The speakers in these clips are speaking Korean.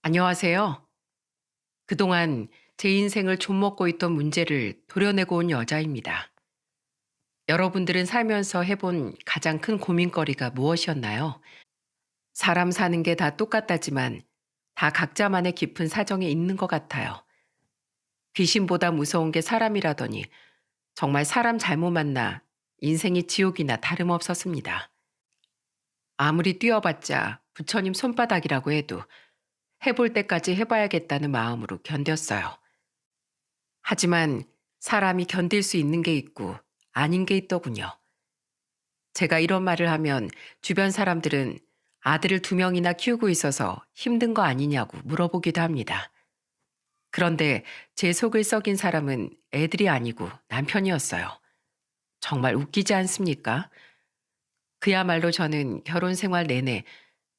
안녕하세요. 그동안 제 인생을 좀먹고 있던 문제를 도려내고 온 여자입니다. 여러분들은 살면서 해본 가장 큰 고민거리가 무엇이었나요? 사람 사는 게 다 똑같다지만 다 각자만의 깊은 사정이 있는 것 같아요. 귀신보다 무서운 게 사람이라더니 정말 사람 잘못 만나 인생이 지옥이나 다름없었습니다. 아무리 뛰어봤자 부처님 손바닥이라고 해도 해볼 때까지 해봐야겠다는 마음으로 견뎠어요. 하지만 사람이 견딜 수 있는 게 있고 아닌 게 있더군요. 제가 이런 말을 하면 주변 사람들은 아들을 2명이나 키우고 있어서 힘든 거 아니냐고 물어보기도 합니다. 그런데 제 속을 썩인 사람은 애들이 아니고 남편이었어요. 정말 웃기지 않습니까? 그야말로 저는 결혼 생활 내내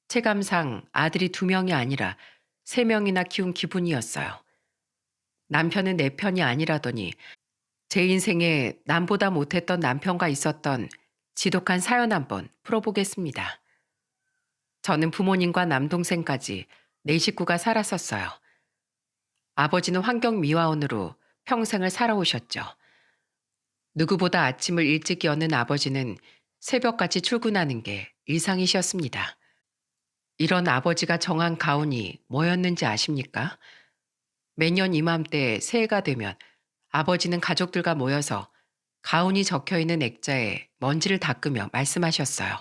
체감상 아들이 2명이 아니라 3명이나 키운 기분이었어요. 남편은 내 편이 아니라더니 제 인생에 남보다 못했던 남편과 있었던 지독한 사연 한번 풀어보겠습니다. 저는 부모님과 남동생까지 네 식구가 살았었어요. 아버지는 환경미화원으로 평생을 살아오셨죠. 누구보다 아침을 일찍 여는 아버지는 새벽까지 출근하는 게 일상이셨습니다. 이런 아버지가 정한 가훈이 뭐였는지 아십니까? 매년 이맘때 새해가 되면 아버지는 가족들과 모여서 가훈이 적혀 있는 액자에 먼지를 닦으며 말씀하셨어요.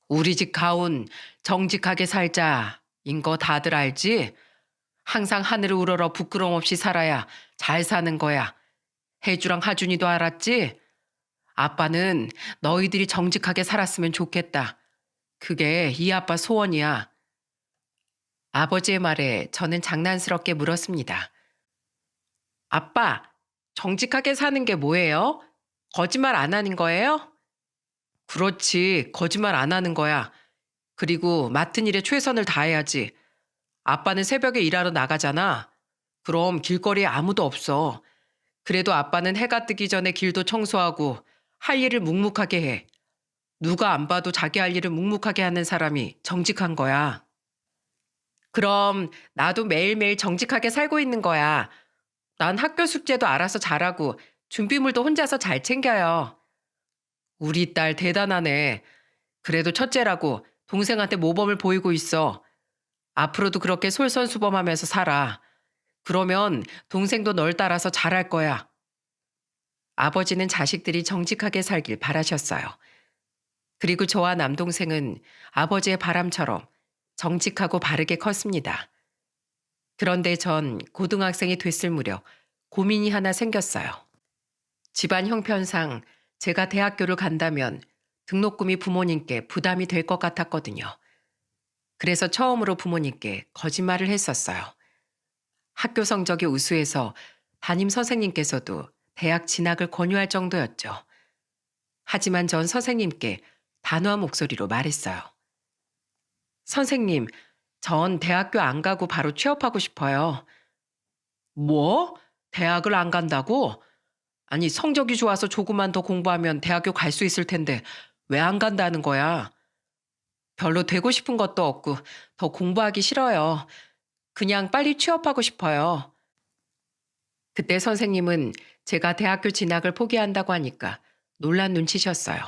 우리 집 가훈 정직하게 살자. 인 거 다들 알지? 항상 하늘을 우러러 부끄럼 없이 살아야 잘 사는 거야. 혜주랑 하준이도 알았지? 아빠는 너희들이 정직하게 살았으면 좋겠다. 그게 이 아빠 소원이야. 아버지의 말에 저는 장난스럽게 물었습니다. 아빠, 정직하게 사는 게 뭐예요? 거짓말 안 하는 거예요? 그렇지, 거짓말 안 하는 거야. 그리고 맡은 일에 최선을 다해야지. 아빠는 새벽에 일하러 나가잖아. 그럼 길거리에 아무도 없어. 그래도 아빠는 해가 뜨기 전에 길도 청소하고 할 일을 묵묵하게 해. 누가 안 봐도 자기 할 일을 묵묵하게 하는 사람이 정직한 거야. 그럼 나도 매일매일 정직하게 살고 있는 거야. 난 학교 숙제도 알아서 잘하고 준비물도 혼자서 잘 챙겨요. 우리 딸 대단하네. 그래도 첫째라고 동생한테 모범을 보이고 있어. 앞으로도 그렇게 솔선수범하면서 살아. 그러면 동생도 널 따라서 잘할 거야. 아버지는 자식들이 정직하게 살길 바라셨어요. 그리고 저와 남동생은 아버지의 바람처럼 정직하고 바르게 컸습니다. 그런데 전 고등학생이 됐을 무렵 고민이 하나 생겼어요. 집안 형편상 제가 대학교를 간다면 등록금이 부모님께 부담이 될 것 같았거든요. 그래서 처음으로 부모님께 거짓말을 했었어요. 학교 성적이 우수해서 담임 선생님께서도 대학 진학을 권유할 정도였죠. 하지만 전 선생님께 단호한 목소리로 말했어요. 선생님, 전 대학교 안 가고 바로 취업하고 싶어요. 뭐? 대학을 안 간다고? 아니, 성적이 좋아서 조금만 더 공부하면 대학교 갈 수 있을 텐데 왜 안 간다는 거야? 별로 되고 싶은 것도 없고 더 공부하기 싫어요. 그냥 빨리 취업하고 싶어요. 그때 선생님은 제가 대학교 진학을 포기한다고 하니까 놀란 눈치셨어요.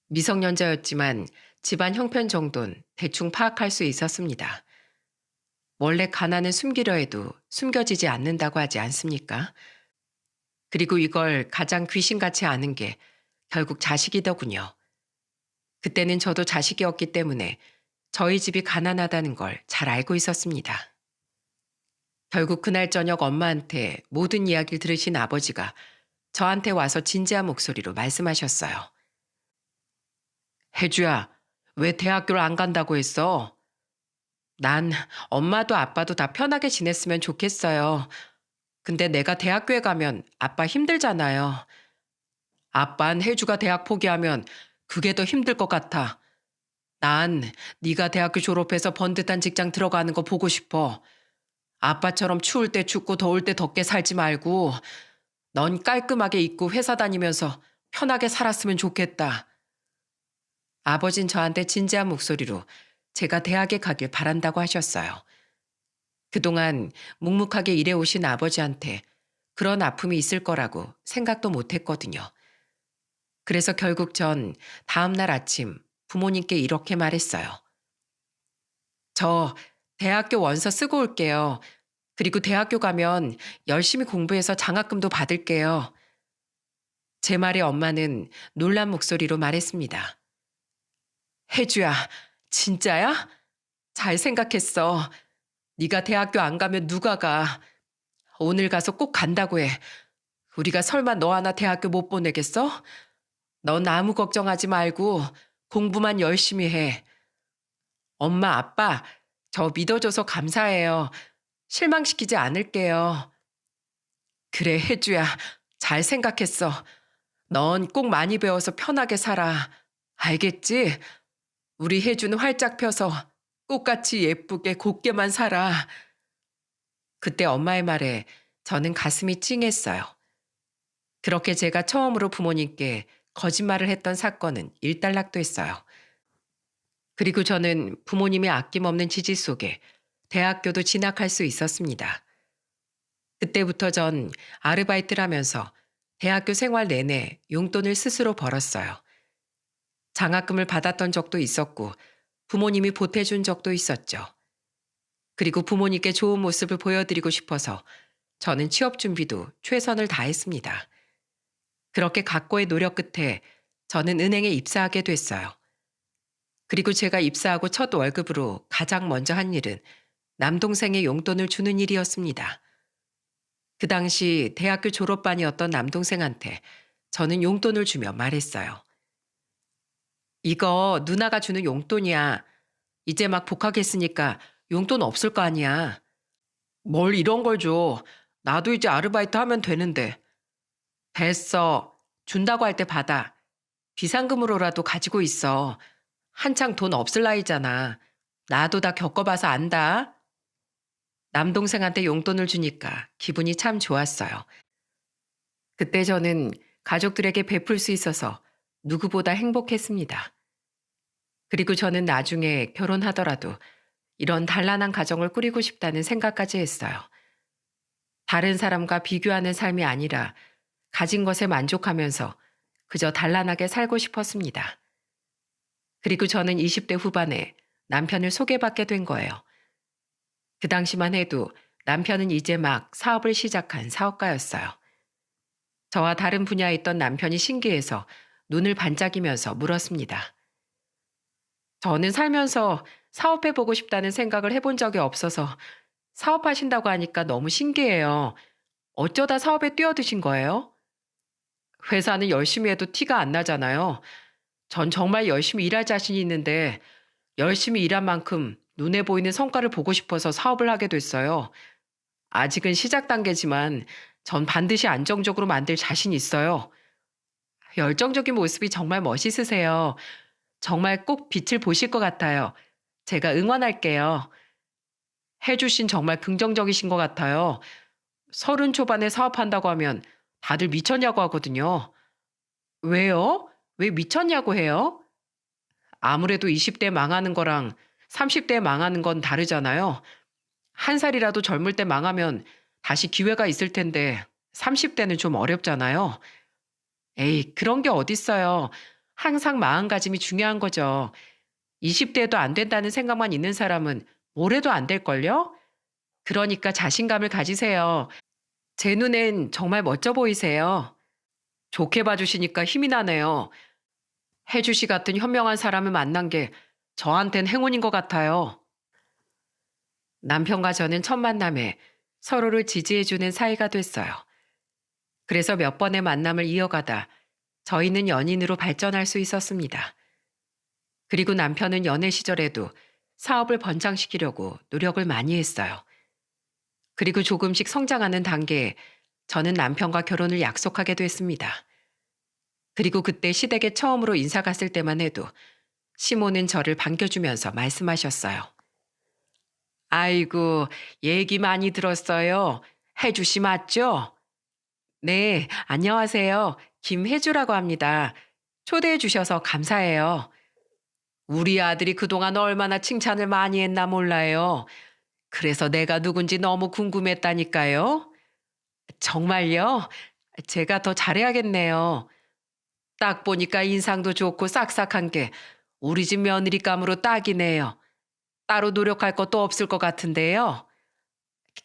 미성년자였지만 집안 형편 정도는 대충 파악할 수 있었습니다. 원래 가난은 숨기려 해도 숨겨지지 않는다고 하지 않습니까? 그리고 이걸 가장 귀신같이 아는 게 결국 자식이더군요. 그때는 저도 자식이었기 때문에 저희 집이 가난하다는 걸 잘 알고 있었습니다. 결국 그날 저녁 엄마한테 모든 이야기를 들으신 아버지가 저한테 와서 진지한 목소리로 말씀하셨어요. 혜주야, 왜 대학교를 안 간다고 했어? 난 엄마도 아빠도 다 편하게 지냈으면 좋겠어요. 근데 내가 대학교에 가면 아빠 힘들잖아요. 아빤 혜주가 대학 포기하면 그게 더 힘들 것 같아. 난 네가 대학교 졸업해서 번듯한 직장 들어가는 거 보고 싶어. 아빠처럼 추울 때 춥고 더울 때 덥게 살지 말고 넌 깔끔하게 입고 회사 다니면서 편하게 살았으면 좋겠다. 아버진 저한테 진지한 목소리로 제가 대학에 가길 바란다고 하셨어요. 그동안 묵묵하게 일해오신 아버지한테 그런 아픔이 있을 거라고 생각도 못 했거든요. 그래서 결국 전 다음날 아침 부모님께 이렇게 말했어요. 저 대학교 원서 쓰고 올게요. 그리고 대학교 가면 열심히 공부해서 장학금도 받을게요. 제 말에 엄마는 놀란 목소리로 말했습니다. 혜주야, 진짜야? 잘 생각했어. 네가 대학교 안 가면 누가 가? 오늘 가서 꼭 간다고 해. 우리가 설마 너 하나 대학교 못 보내겠어? 넌 아무 걱정하지 말고 공부만 열심히 해. 엄마, 아빠, 저 믿어줘서 감사해요. 실망시키지 않을게요. 그래, 혜주야. 잘 생각했어. 넌 꼭 많이 배워서 편하게 살아. 알겠지? 우리 혜주는 활짝 펴서 꽃같이 예쁘게 곱게만 살아. 그때 엄마의 말에 저는 가슴이 찡했어요. 그렇게 제가 처음으로 부모님께 거짓말을 했던 사건은 일단락됐어요. 그리고 저는 부모님의 아낌없는 지지 속에 대학교도 진학할 수 있었습니다. 그때부터 전 아르바이트를 하면서 대학교 생활 내내 용돈을 스스로 벌었어요. 장학금을 받았던 적도 있었고 부모님이 보태준 적도 있었죠. 그리고 부모님께 좋은 모습을 보여드리고 싶어서 저는 취업 준비도 최선을 다했습니다. 그렇게 각고의 노력 끝에 저는 은행에 입사하게 됐어요. 그리고 제가 입사하고 첫 월급으로 가장 먼저 한 일은 남동생의 용돈을 주는 일이었습니다. 그 당시 대학교 졸업반이었던 남동생한테 저는 용돈을 주며 말했어요. 이거 누나가 주는 용돈이야. 이제 막 복학했으니까 용돈 없을 거 아니야. 뭘 이런 걸 줘. 나도 이제 아르바이트 하면 되는데. 됐어. 준다고 할 때 받아. 비상금으로라도 가지고 있어. 한창 돈 없을 나이잖아. 나도 다 겪어봐서 안다. 남동생한테 용돈을 주니까 기분이 참 좋았어요. 그때 저는 가족들에게 베풀 수 있어서 누구보다 행복했습니다. 그리고 저는 나중에 결혼하더라도 이런 단란한 가정을 꾸리고 싶다는 생각까지 했어요. 다른 사람과 비교하는 삶이 아니라 가진 것에 만족하면서 그저 단란하게 살고 싶었습니다. 그리고 저는 20대 후반에 남편을 소개받게 된 거예요. 그 당시만 해도 남편은 이제 막 사업을 시작한 사업가였어요. 저와 다른 분야에 있던 남편이 신기해서 눈을 반짝이면서 물었습니다. 저는 살면서 사업해보고 싶다는 생각을 해본 적이 없어서 사업하신다고 하니까 너무 신기해요. 어쩌다 사업에 뛰어드신 거예요? 회사는 열심히 해도 티가 안 나잖아요. 전 정말 열심히 일할 자신이 있는데 열심히 일한 만큼 눈에 보이는 성과를 보고 싶어서 사업을 하게 됐어요. 아직은 시작 단계지만 전 반드시 안정적으로 만들 자신이 있어요. 열정적인 모습이 정말 멋있으세요. 정말 꼭 빛을 보실 것 같아요. 제가 응원할게요. 해주신 정말 긍정적이신 것 같아요. 30 초반에 사업한다고 하면 다들 미쳤냐고 하거든요. 왜요? 왜 미쳤냐고 해요? 아무래도 20대 망하는 거랑 30대 망하는 건 다르잖아요. 한 살이라도 젊을 때 망하면 다시 기회가 있을 텐데 30대는 좀 어렵잖아요. 에이, 그런 게 어딨어요. 항상 마음가짐이 중요한 거죠. 20대에도 안 된다는 생각만 있는 사람은 뭘 해도 안 될걸요? 그러니까 자신감을 가지세요. 제 눈엔 정말 멋져 보이세요. 좋게 봐주시니까 힘이 나네요. 혜주 씨 같은 현명한 사람을 만난 게 저한텐 행운인 것 같아요. 남편과 저는 첫 만남에 서로를 지지해주는 사이가 됐어요. 그래서 몇 번의 만남을 이어가다 저희는 연인으로 발전할 수 있었습니다. 그리고 남편은 연애 시절에도 사업을 번창시키려고 노력을 많이 했어요. 그리고 조금씩 성장하는 단계에 저는 남편과 결혼을 약속하게 됐습니다. 그리고 그때 시댁에 처음으로 인사 갔을 때만 해도 시모는 저를 반겨주면서 말씀하셨어요. 아이고, 얘기 많이 들었어요. 혜주 씨 맞죠? 네, 안녕하세요. 김혜주라고 합니다. 초대해 주셔서 감사해요. 우리 아들이 그동안 얼마나 칭찬을 많이 했나 몰라요. 그래서 내가 누군지 너무 궁금했다니까요. 정말요? 제가 더 잘해야겠네요. 딱 보니까 인상도 좋고 싹싹한 게 우리 집 며느리감으로 딱이네요. 따로 노력할 것도 없을 것 같은데요.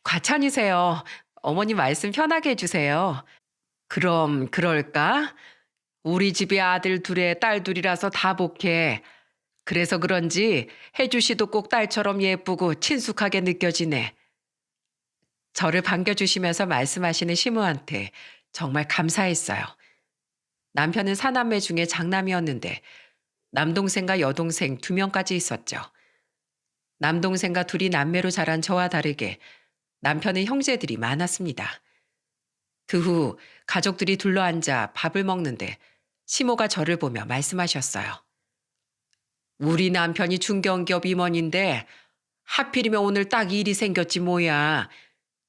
과찬이세요. 어머니 말씀 편하게 해주세요. 그럼 그럴까? 우리 집이 아들 둘에 딸 둘이라서 다 복해. 그래서 그런지 혜주 씨도 꼭 딸처럼 예쁘고 친숙하게 느껴지네. 저를 반겨주시면서 말씀하시는 시모한테 정말 감사했어요. 남편은 사남매 중에 장남이었는데 남동생과 여동생 2명까지 있었죠. 남동생과 둘이 남매로 자란 저와 다르게 남편의 형제들이 많았습니다. 그 후 가족들이 둘러앉아 밥을 먹는데 시모가 저를 보며 말씀하셨어요. 우리 남편이 중견기업 임원인데 하필이면 오늘 딱 일이 생겼지 뭐야.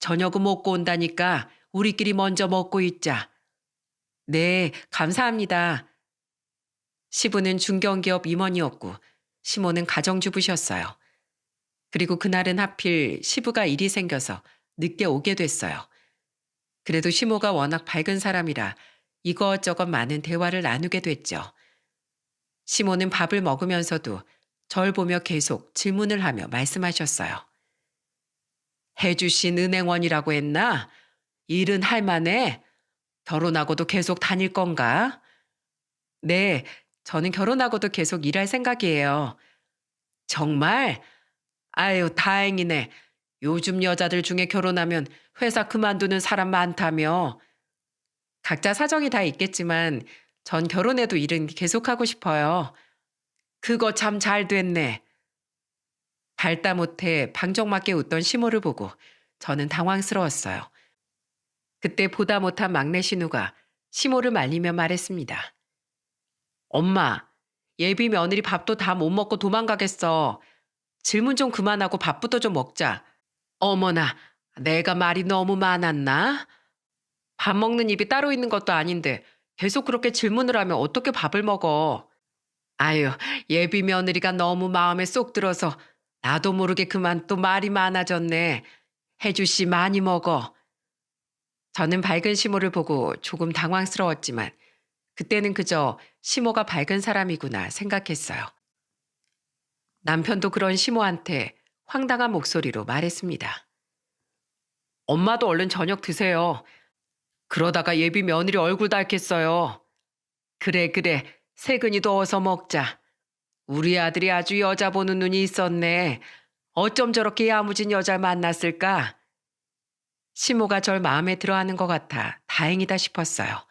저녁은 먹고 온다니까 우리끼리 먼저 먹고 있자. 네, 감사합니다. 시부는 중견기업 임원이었고 시모는 가정주부셨어요. 그리고 그날은 하필 시부가 일이 생겨서 늦게 오게 됐어요. 그래도 시모가 워낙 밝은 사람이라 이것저것 많은 대화를 나누게 됐죠. 시모는 밥을 먹으면서도 절 보며 계속 질문을 하며 말씀하셨어요. 해주신 은행원이라고 했나? 일은 할 만해? 결혼하고도 계속 다닐 건가? 네, 저는 결혼하고도 계속 일할 생각이에요. 정말? 아유, 다행이네. 요즘 여자들 중에 결혼하면 회사 그만두는 사람 많다며. 각자 사정이 다 있겠지만 전 결혼해도 일은 계속하고 싶어요. 그거 참 잘 됐네. 발다 못해 방정맞게 웃던 시모를 보고 저는 당황스러웠어요. 그때 보다 못한 막내 신우가 시모를 말리며 말했습니다. 엄마, 예비 며느리 밥도 다 못 먹고 도망가겠어. 질문 좀 그만하고 밥부터 좀 먹자. 어머나, 내가 말이 너무 많았나? 밥 먹는 입이 따로 있는 것도 아닌데 계속 그렇게 질문을 하면 어떻게 밥을 먹어? 아유, 예비 며느리가 너무 마음에 쏙 들어서 나도 모르게 그만 또 말이 많아졌네. 혜주 씨 많이 먹어. 저는 밝은 시모를 보고 조금 당황스러웠지만 그때는 그저 시모가 밝은 사람이구나 생각했어요. 남편도 그런 시모한테 황당한 목소리로 말했습니다. 엄마도 얼른 저녁 드세요. 그러다가 예비 며느리 얼굴 닳겠어요. 그래, 그래. 세근이도 어서 먹자. 우리 아들이 아주 여자 보는 눈이 있었네. 어쩜 저렇게 야무진 여자를 만났을까? 시모가 절 마음에 들어하는 것 같아 다행이다 싶었어요.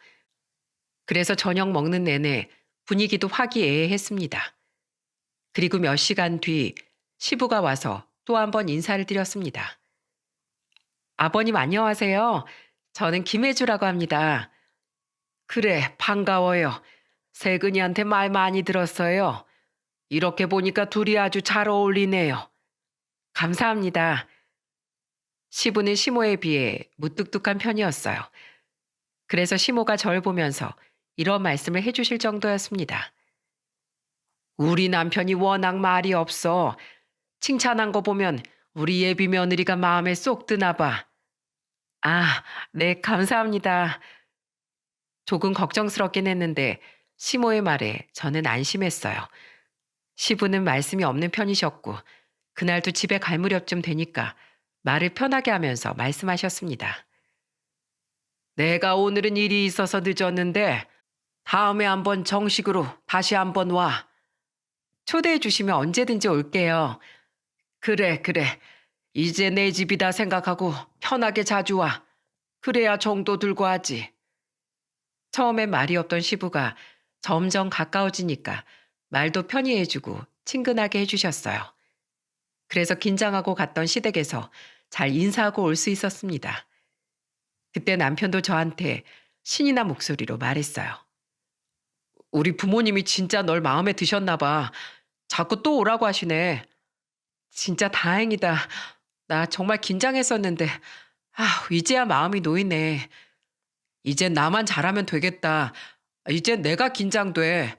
그래서 저녁 먹는 내내 분위기도 화기애애했습니다. 그리고 몇 시간 뒤 시부가 와서 또 한 번 인사를 드렸습니다. 아버님 안녕하세요. 저는 김혜주라고 합니다. 그래, 반가워요. 세근이한테 말 많이 들었어요. 이렇게 보니까 둘이 아주 잘 어울리네요. 감사합니다. 시부는 시모에 비해 무뚝뚝한 편이었어요. 그래서 시모가 절 보면서 이런 말씀을 해주실 정도였습니다. 우리 남편이 워낙 말이 없어. 칭찬한 거 보면 우리 예비 며느리가 마음에 쏙 드나 봐. 아, 네, 감사합니다. 조금 걱정스럽긴 했는데 시모의 말에 저는 안심했어요. 시부는 말씀이 없는 편이셨고 그날도 집에 갈 무렵쯤 되니까 말을 편하게 하면서 말씀하셨습니다. 내가 오늘은 일이 있어서 늦었는데 다음에 한번 정식으로 다시 한번 와. 초대해 주시면 언제든지 올게요. 그래, 그래. 이제 내 집이다 생각하고 편하게 자주 와. 그래야 정도 들고 하지. 처음엔 말이 없던 시부가 점점 가까워지니까 말도 편히 해주고 친근하게 해주셨어요. 그래서 긴장하고 갔던 시댁에서 잘 인사하고 올 수 있었습니다. 그때 남편도 저한테 신이 난 목소리로 말했어요. 우리 부모님이 진짜 널 마음에 드셨나 봐. 자꾸 또 오라고 하시네. 진짜 다행이다. 나 정말 긴장했었는데, 이제야 마음이 놓이네. 이젠 나만 잘하면 되겠다. 이젠 내가 긴장돼.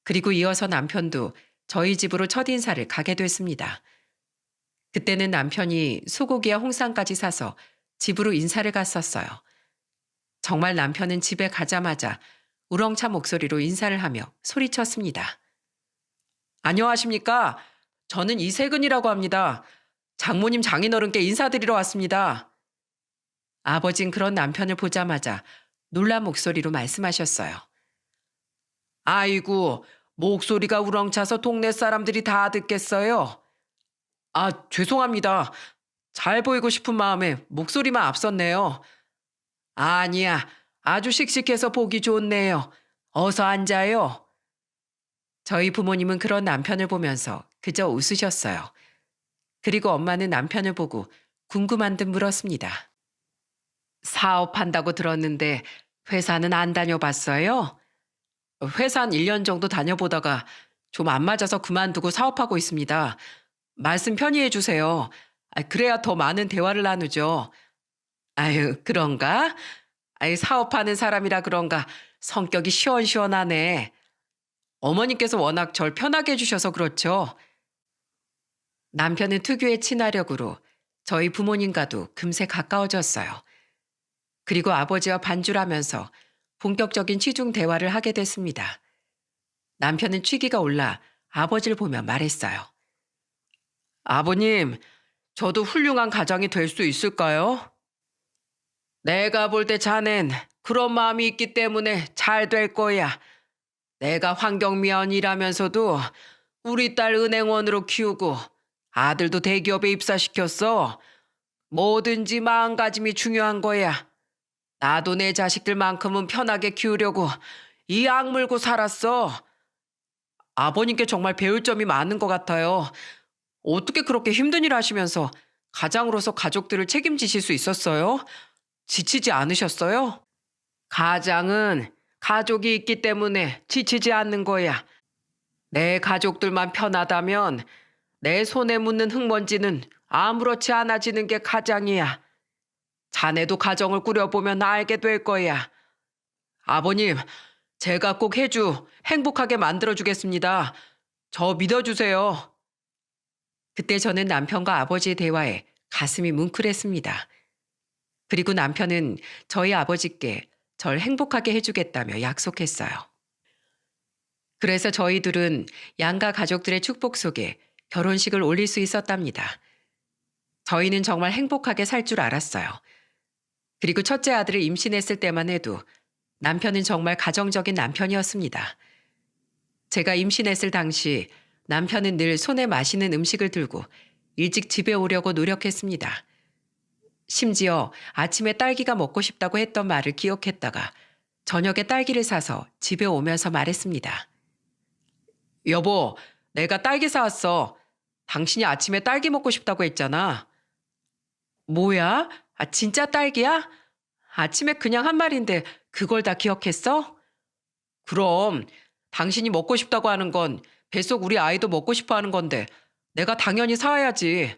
그리고 이어서 남편도 저희 집으로 첫인사를 가게 됐습니다. 그때는 남편이 소고기와 홍삼까지 사서 집으로 인사를 갔었어요. 정말 남편은 집에 가자마자 우렁찬 목소리로 인사를 하며 소리쳤습니다. 안녕하십니까? 저는 이세근이라고 합니다. 장모님 장인어른께 인사드리러 왔습니다. 아버진 그런 남편을 보자마자 놀란 목소리로 말씀하셨어요. 아이고, 목소리가 우렁차서 동네 사람들이 다 듣겠어요. 아, 죄송합니다. 잘 보이고 싶은 마음에 목소리만 앞섰네요. 아니야, 아주 씩씩해서 보기 좋네요. 어서 앉아요. 저희 부모님은 그런 남편을 보면서 그저 웃으셨어요. 그리고 엄마는 남편을 보고 궁금한 듯 물었습니다. 사업한다고 들었는데 회사는 안 다녀봤어요? 회사 한 1년 정도 다녀보다가 좀 안 맞아서 그만두고 사업하고 있습니다. 말씀 편히 해주세요. 그래야 더 많은 대화를 나누죠. 아유, 그런가? 아유, 사업하는 사람이라 그런가 성격이 시원시원하네. 어머니께서 워낙 절 편하게 해주셔서 그렇죠. 남편은 특유의 친화력으로 저희 부모님과도 금세 가까워졌어요. 그리고 아버지와 반주하면서 본격적인 취중 대화를 하게 됐습니다. 남편은 취기가 올라 아버지를 보며 말했어요. 아버님, 저도 훌륭한 가장이 될 수 있을까요? 내가 볼 때 자넨 그런 마음이 있기 때문에 잘 될 거야. 내가 환경미화원이라면서도 우리 딸 은행원으로 키우고 아들도 대기업에 입사시켰어. 뭐든지 마음가짐이 중요한 거야. 나도 내 자식들만큼은 편하게 키우려고 이 악물고 살았어. 아버님께 정말 배울 점이 많은 것 같아요. 어떻게 그렇게 힘든 일 하시면서 가장으로서 가족들을 책임지실 수 있었어요? 지치지 않으셨어요? 가장은 가족이 있기 때문에 지치지 않는 거야. 내 가족들만 편하다면 내 손에 묻는 흙먼지는 아무렇지 않아지는 게 가장이야. 자네도 가정을 꾸려보면 알게 될 거야. 아버님, 제가 꼭 해주 행복하게 만들어주겠습니다. 저 믿어주세요. 그때 저는 남편과 아버지의 대화에 가슴이 뭉클했습니다. 그리고 남편은 저희 아버지께 절 행복하게 해주겠다며 약속했어요. 그래서 저희들은 양가 가족들의 축복 속에 결혼식을 올릴 수 있었답니다. 저희는 정말 행복하게 살 줄 알았어요. 그리고 첫째 아들을 임신했을 때만 해도 남편은 정말 가정적인 남편이었습니다. 제가 임신했을 당시 남편은 늘 손에 마시는 음식을 들고 일찍 집에 오려고 노력했습니다. 심지어 아침에 딸기가 먹고 싶다고 했던 말을 기억했다가 저녁에 딸기를 사서 집에 오면서 말했습니다. 여보, 내가 딸기 사왔어. 당신이 아침에 딸기 먹고 싶다고 했잖아. 뭐야? 진짜 딸기야? 아침에 그냥 한 말인데 그걸 다 기억했어? 그럼 당신이 먹고 싶다고 하는 건 뱃속 우리 아이도 먹고 싶어 하는 건데 내가 당연히 사와야지.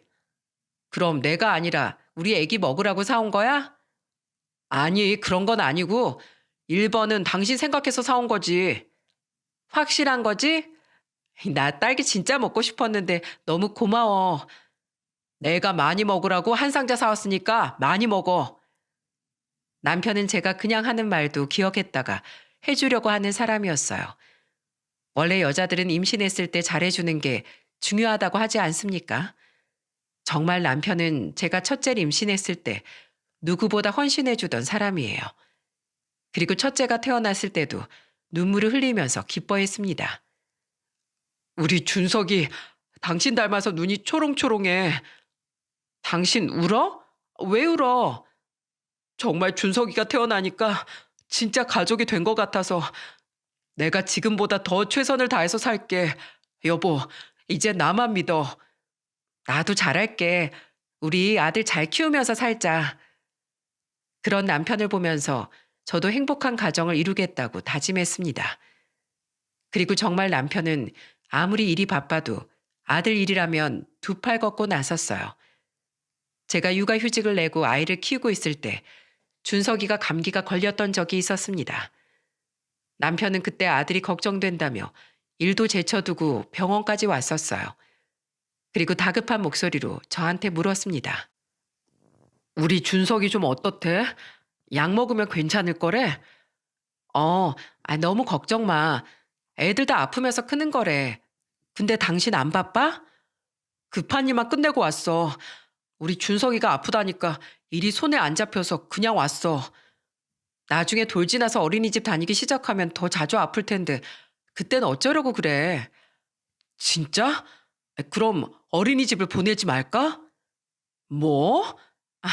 그럼 내가 아니라 우리 애기 먹으라고 사온 거야? 아니, 그런 건 아니고 1번은 당신 생각해서 사온 거지. 확실한 거지? 나 딸기 진짜 먹고 싶었는데 너무 고마워. 내가 많이 먹으라고 한 상자 사왔으니까 많이 먹어. 남편은 제가 그냥 하는 말도 기억했다가 해주려고 하는 사람이었어요. 원래 여자들은 임신했을 때 잘해주는 게 중요하다고 하지 않습니까? 정말 남편은 제가 첫째를 임신했을 때 누구보다 헌신해주던 사람이에요. 그리고 첫째가 태어났을 때도 눈물을 흘리면서 기뻐했습니다. 우리 준석이 당신 닮아서 눈이 초롱초롱해. 당신 울어? 왜 울어? 정말 준석이가 태어나니까 진짜 가족이 된 것 같아서 내가 지금보다 더 최선을 다해서 살게. 여보, 이제 나만 믿어. 나도 잘할게. 우리 아들 잘 키우면서 살자. 그런 남편을 보면서 저도 행복한 가정을 이루겠다고 다짐했습니다. 그리고 정말 남편은 아무리 일이 바빠도 아들 일이라면 두 팔 걷고 나섰어요. 제가 육아휴직을 내고 아이를 키우고 있을 때 준석이가 감기가 걸렸던 적이 있었습니다. 남편은 그때 아들이 걱정된다며 일도 제쳐두고 병원까지 왔었어요. 그리고 다급한 목소리로 저한테 물었습니다. 우리 준석이 좀 어떻대? 약 먹으면 괜찮을 거래? 너무 걱정 마. 애들 다 아프면서 크는 거래. 근데 당신 안 바빠? 급한 일만 끝내고 왔어. 우리 준석이가 아프다니까 일이 손에 안 잡혀서 그냥 왔어. 나중에 돌 지나서 어린이집 다니기 시작하면 더 자주 아플 텐데 그땐 어쩌려고 그래. 진짜? 그럼 어린이집을 보내지 말까? 뭐? 아휴,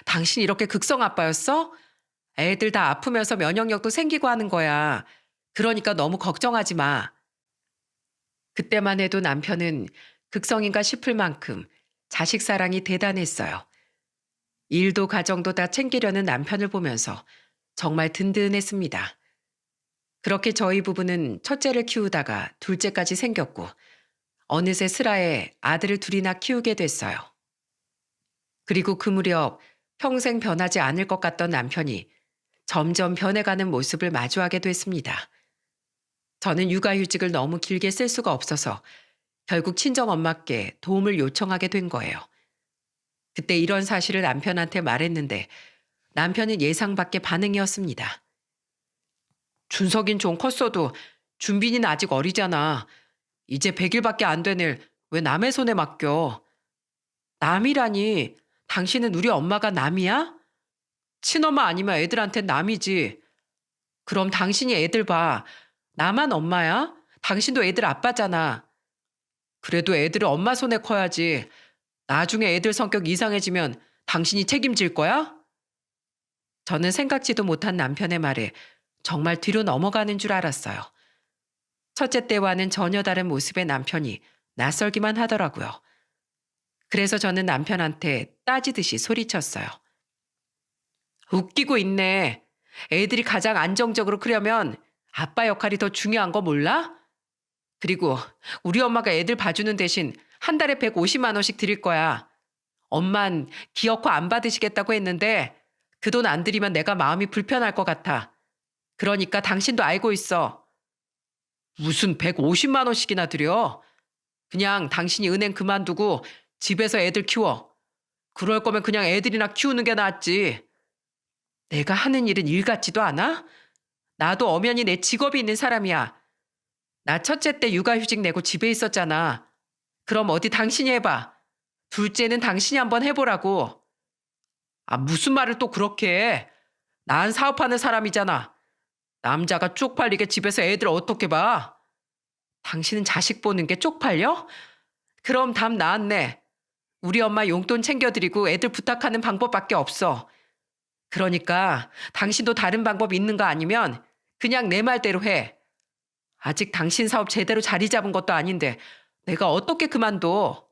당신 이렇게 극성 아빠였어? 애들 다 아프면서 면역력도 생기고 하는 거야. 그러니까 너무 걱정하지 마. 그때만 해도 남편은 극성인가 싶을 만큼 자식 사랑이 대단했어요. 일도 가정도 다 챙기려는 남편을 보면서 정말 든든했습니다. 그렇게 저희 부부는 첫째를 키우다가 둘째까지 생겼고 어느새 슬하에 아들을 둘이나 키우게 됐어요. 그리고 그 무렵 평생 변하지 않을 것 같던 남편이 점점 변해가는 모습을 마주하게 됐습니다. 저는 육아휴직을 너무 길게 쓸 수가 없어서 결국 친정엄마께 도움을 요청하게 된 거예요. 그때 이런 사실을 남편한테 말했는데 남편은 예상 밖의 반응이었습니다. 준석인 좀 컸어도 준빈이는 아직 어리잖아. 이제 100일밖에 안 된 일 왜 남의 손에 맡겨? 남이라니 당신은 우리 엄마가 남이야? 친엄마 아니면 애들한텐 남이지. 그럼 당신이 애들 봐. 나만 엄마야? 당신도 애들 아빠잖아. 그래도 애들은 엄마 손에 커야지. 나중에 애들 성격 이상해지면 당신이 책임질 거야? 저는 생각지도 못한 남편의 말에 정말 뒤로 넘어가는 줄 알았어요. 첫째 때와는 전혀 다른 모습의 남편이 낯설기만 하더라고요. 그래서 저는 남편한테 따지듯이 소리쳤어요. 웃기고 있네. 애들이 가장 안정적으로 크려면 아빠 역할이 더 중요한 거 몰라? 그리고 우리 엄마가 애들 봐주는 대신 한 달에 150만 원씩 드릴 거야. 엄만 기어코 안 받으시겠다고 했는데 그 돈 안 드리면 내가 마음이 불편할 것 같아. 그러니까 당신도 알고 있어. 무슨 150만 원씩이나 드려? 그냥 당신이 은행 그만두고 집에서 애들 키워. 그럴 거면 그냥 애들이나 키우는 게 낫지. 내가 하는 일은 일 같지도 않아? 나도 엄연히 내 직업이 있는 사람이야. 나 첫째 때 육아휴직 내고 집에 있었잖아. 그럼 어디 당신이 해봐. 둘째는 당신이 한번 해보라고. 무슨 말을 또 그렇게 해. 난 사업하는 사람이잖아. 남자가 쪽팔리게 집에서 애들 어떻게 봐? 당신은 자식 보는 게 쪽팔려? 그럼 답 나왔네. 우리 엄마 용돈 챙겨드리고 애들 부탁하는 방법밖에 없어. 그러니까 당신도 다른 방법 있는 거 아니면 그냥 내 말대로 해. 아직 당신 사업 제대로 자리 잡은 것도 아닌데 내가 어떻게 그만둬?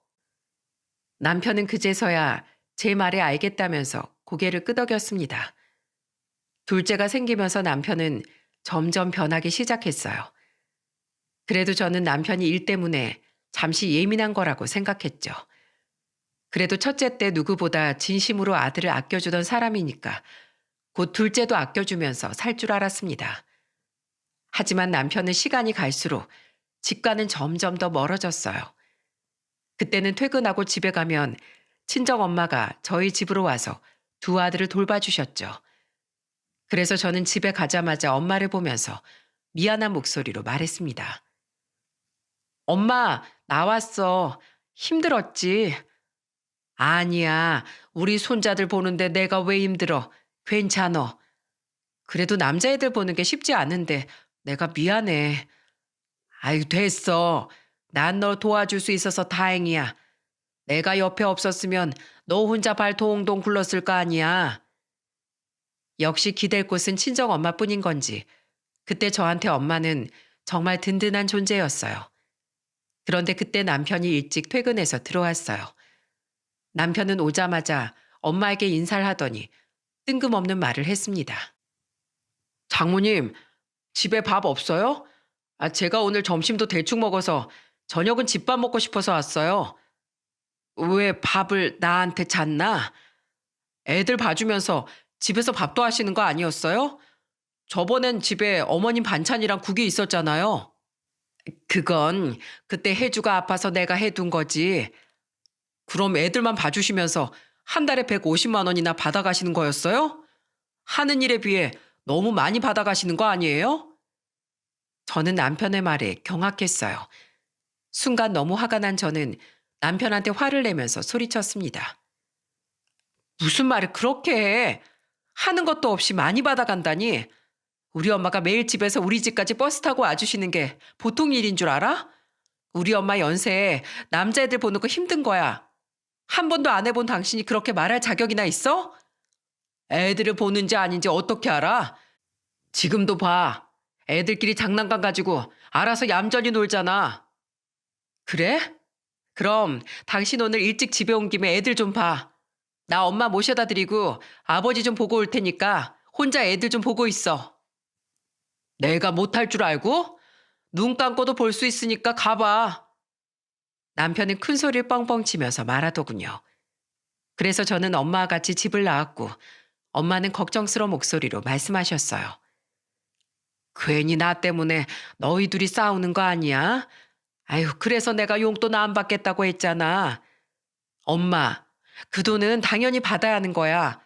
남편은 그제서야 제 말에 알겠다면서 고개를 끄덕였습니다. 둘째가 생기면서 남편은 점점 변하기 시작했어요. 그래도 저는 남편이 일 때문에 잠시 예민한 거라고 생각했죠. 그래도 첫째 때 누구보다 진심으로 아들을 아껴주던 사람이니까 곧 둘째도 아껴주면서 살 줄 알았습니다. 하지만 남편은 시간이 갈수록 집과는 점점 더 멀어졌어요. 그때는 퇴근하고 집에 가면 친정엄마가 저희 집으로 와서 두 아들을 돌봐주셨죠. 그래서 저는 집에 가자마자 엄마를 보면서 미안한 목소리로 말했습니다. 엄마, 나왔어. 힘들었지? 아니야. 우리 손자들 보는데 내가 왜 힘들어. 괜찮어. 그래도 남자애들 보는 게 쉽지 않은데 내가 미안해. 아유, 됐어. 난 너 도와줄 수 있어서 다행이야. 내가 옆에 없었으면 너 혼자 발 동동 굴렀을 거 아니야. 역시 기댈 곳은 친정엄마뿐인 건지 그때 저한테 엄마는 정말 든든한 존재였어요. 그런데 그때 남편이 일찍 퇴근해서 들어왔어요. 남편은 오자마자 엄마에게 인사를 하더니 뜬금없는 말을 했습니다. 장모님, 집에 밥 없어요? 제가 오늘 점심도 대충 먹어서 저녁은 집밥 먹고 싶어서 왔어요. 왜 밥을 나한테 잤나? 애들 봐주면서 집에서 밥도 하시는 거 아니었어요? 저번엔 집에 어머님 반찬이랑 국이 있었잖아요. 그건 그때 혜주가 아파서 내가 해둔 거지. 그럼 애들만 봐주시면서 한 달에 150만 원이나 받아가시는 거였어요? 하는 일에 비해 너무 많이 받아가시는 거 아니에요? 저는 남편의 말에 경악했어요. 순간 너무 화가 난 저는 남편한테 화를 내면서 소리쳤습니다. 무슨 말을 그렇게 해? 하는 것도 없이 많이 받아간다니? 우리 엄마가 매일 집에서 우리 집까지 버스 타고 와주시는 게 보통 일인 줄 알아? 우리 엄마 연세에 남자애들 보는 거 힘든 거야. 한 번도 안 해본 당신이 그렇게 말할 자격이나 있어? 애들을 보는지 아닌지 어떻게 알아? 지금도 봐. 애들끼리 장난감 가지고 알아서 얌전히 놀잖아. 그래? 그럼 당신 오늘 일찍 집에 온 김에 애들 좀 봐. 나 엄마 모셔다 드리고 아버지 좀 보고 올 테니까 혼자 애들 좀 보고 있어. 내가 못할 줄 알고? 눈 감고도 볼 수 있으니까 가봐. 남편은 큰 소리를 뻥뻥 치면서 말하더군요. 그래서 저는 엄마와 같이 집을 나왔고 엄마는 걱정스러운 목소리로 말씀하셨어요. 괜히 나 때문에 너희 둘이 싸우는 거 아니야? 아유, 그래서 내가 용돈 안 받겠다고 했잖아. 엄마, 그 돈은 당연히 받아야 하는 거야.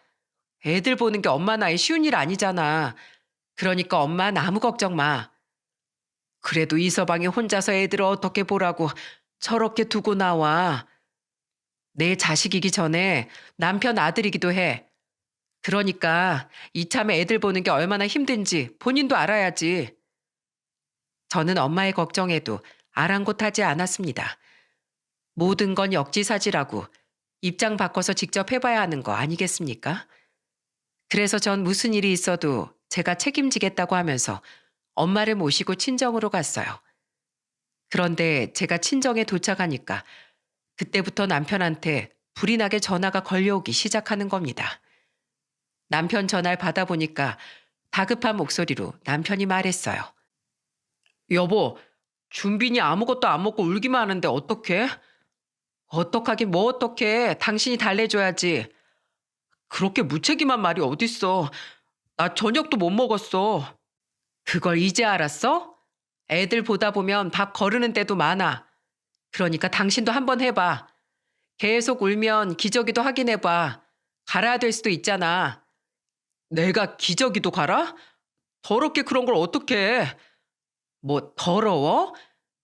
애들 보는 게 엄마 나이 쉬운 일 아니잖아. 그러니까 엄마는 아무 걱정 마. 그래도 이 서방이 혼자서 애들을 어떻게 보라고 저렇게 두고 나와. 내 자식이기 전에 남편 아들이기도 해. 그러니까 이참에 애들 보는 게 얼마나 힘든지 본인도 알아야지. 저는 엄마의 걱정에도 아랑곳하지 않았습니다. 모든 건 역지사지라고 입장 바꿔서 직접 해봐야 하는 거 아니겠습니까? 그래서 전 무슨 일이 있어도 제가 책임지겠다고 하면서 엄마를 모시고 친정으로 갔어요. 그런데 제가 친정에 도착하니까 그때부터 남편한테 불이 나게 전화가 걸려오기 시작하는 겁니다. 남편 전화를 받아보니까 다급한 목소리로 남편이 말했어요. 여보, 준빈이 아무것도 안 먹고 울기만 하는데 어떡해? 어떡하긴 뭐 어떡해. 당신이 달래줘야지. 그렇게 무책임한 말이 어딨어. 나 저녁도 못 먹었어. 그걸 이제 알았어? 애들 보다 보면 밥 거르는 때도 많아. 그러니까 당신도 한번 해봐. 계속 울면 기저귀도 확인해봐. 갈아야 될 수도 있잖아. 내가 기저귀도 갈아? 더럽게 그런 걸 어떻게 해? 뭐 더러워?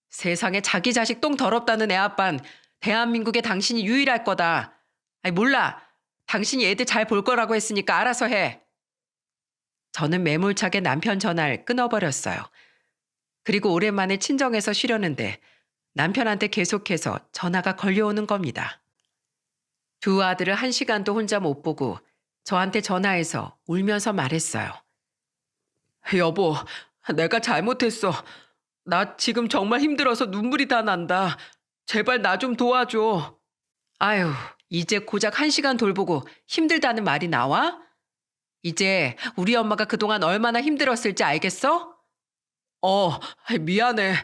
세상에 자기 자식 똥 더럽다는 애 아빤 대한민국에 당신이 유일할 거다. 아니 몰라. 당신이 애들 잘 볼 거라고 했으니까 알아서 해. 저는 매몰차게 남편 전화를 끊어버렸어요. 그리고 오랜만에 친정에서 쉬려는데 남편한테 계속해서 전화가 걸려오는 겁니다. 두 아들을 1시간도 혼자 못 보고 저한테 전화해서 울면서 말했어요. 여보, 내가 잘못했어. 나 지금 정말 힘들어서 눈물이 다 난다. 제발 나 좀 도와줘. 아유, 이제 고작 1시간 돌보고 힘들다는 말이 나와? 이제 우리 엄마가 그동안 얼마나 힘들었을지 알겠어? 어, 미안해.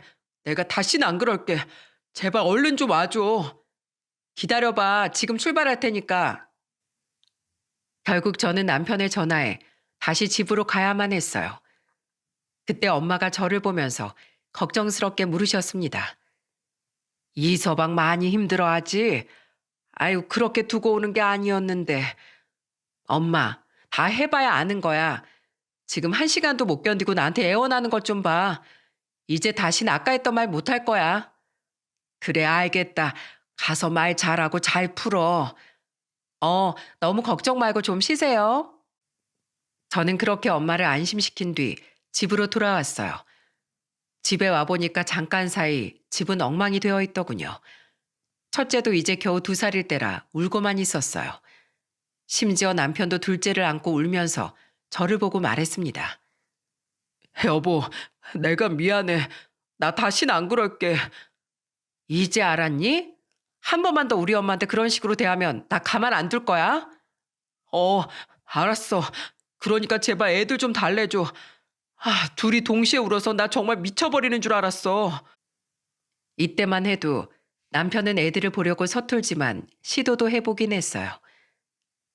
내가 다시는 안 그럴게. 제발 얼른 좀 와줘. 기다려봐. 지금 출발할 테니까. 결국 저는 남편의 전화에 다시 집으로 가야만 했어요. 그때 엄마가 저를 보면서 걱정스럽게 물으셨습니다. 이 서방 많이 힘들어하지? 아유, 그렇게 두고 오는 게 아니었는데. 엄마, 다 해봐야 아는 거야. 지금 1시간도 못 견디고 나한테 애원하는 것 좀 봐. 이제 다신 아까 했던 말 못할 거야. 그래, 알겠다. 가서 말 잘하고 잘 풀어. 너무 걱정 말고 좀 쉬세요. 저는 그렇게 엄마를 안심시킨 뒤 집으로 돌아왔어요. 집에 와보니까 잠깐 사이 집은 엉망이 되어 있더군요. 첫째도 이제 겨우 2살일 때라 울고만 있었어요. 심지어 남편도 둘째를 안고 울면서 저를 보고 말했습니다. 여보, 내가 미안해. 나 다신 안 그럴게. 이제 알았니? 한 번만 더 우리 엄마한테 그런 식으로 대하면 나 가만 안 둘 거야? 알았어. 그러니까 제발 애들 좀 달래줘. 둘이 동시에 울어서 나 정말 미쳐버리는 줄 알았어. 이때만 해도 남편은 애들을 보려고 서툴지만 시도도 해보긴 했어요.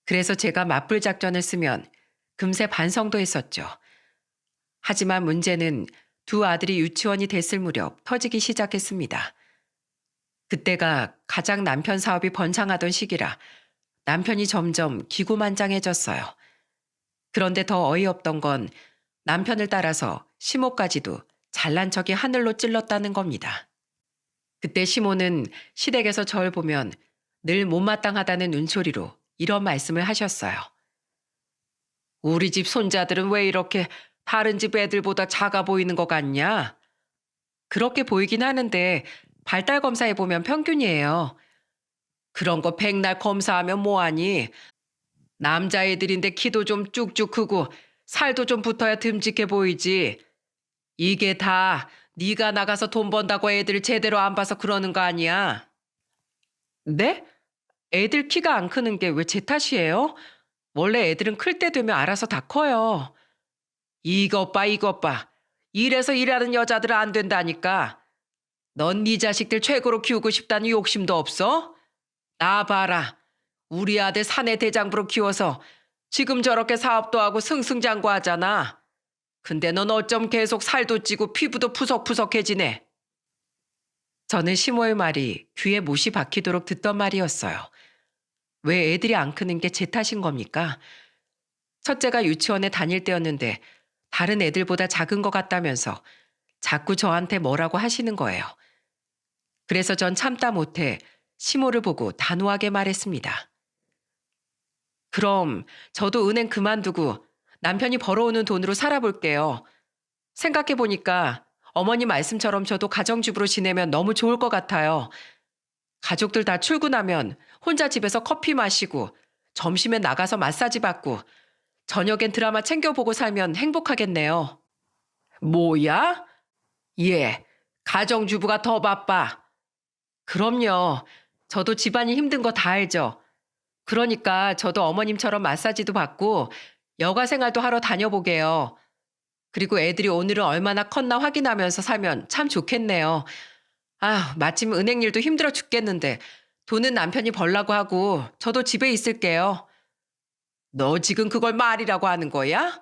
그래서 제가 맞불 작전을 쓰면 금세 반성도 했었죠. 하지만 문제는 두 아들이 유치원이 됐을 무렵 터지기 시작했습니다. 그때가 가장 남편 사업이 번창하던 시기라 남편이 점점 기고만장해졌어요. 그런데 더 어이없던 건 남편을 따라서 시모까지도 잘난 척이 하늘로 찔렀다는 겁니다. 그때 시모는 시댁에서 절 보면 늘 못마땅하다는 눈초리로 이런 말씀을 하셨어요. 우리 집 손자들은 왜 이렇게 다른 집 애들보다 작아 보이는 것 같냐? 그렇게 보이긴 하는데 발달 검사해보면 평균이에요. 그런 거 백날 검사하면 뭐하니? 남자애들인데 키도 좀 쭉쭉 크고 살도 좀 붙어야 듬직해 보이지. 이게 다 네가 나가서 돈 번다고 애들 제대로 안 봐서 그러는 거 아니야? 네? 애들 키가 안 크는 게 왜 제 탓이에요? 원래 애들은 클 때 되면 알아서 다 커요. 이것 봐, 이것 봐. 이래서 일하는 여자들은 안 된다니까. 넌 네 자식들 최고로 키우고 싶다는 욕심도 없어? 나 봐라. 우리 아들 사내 대장부로 키워서 지금 저렇게 사업도 하고 승승장구하잖아. 근데 넌 어쩜 계속 살도 찌고 피부도 푸석푸석해지네. 저는 시모의 말이 귀에 못이 박히도록 듣던 말이었어요. 왜 애들이 안 크는 게 제 탓인 겁니까? 첫째가 유치원에 다닐 때였는데 다른 애들보다 작은 것 같다면서 자꾸 저한테 뭐라고 하시는 거예요. 그래서 전 참다 못해 시모를 보고 단호하게 말했습니다. 그럼 저도 은행 그만두고 남편이 벌어오는 돈으로 살아볼게요. 생각해보니까 어머니 말씀처럼 저도 가정주부로 지내면 너무 좋을 것 같아요. 가족들 다 출근하면 혼자 집에서 커피 마시고 점심에 나가서 마사지 받고 저녁엔 드라마 챙겨보고 살면 행복하겠네요. 뭐야? 예, 가정주부가 더 바빠. 그럼요. 저도 집안이 힘든 거 다 알죠. 그러니까 저도 어머님처럼 마사지도 받고 여가 생활도 하러 다녀보게요. 그리고 애들이 오늘은 얼마나 컸나 확인하면서 살면 참 좋겠네요. 아, 마침 은행 일도 힘들어 죽겠는데 돈은 남편이 벌라고 하고 저도 집에 있을게요. 너 지금 그걸 말이라고 하는 거야?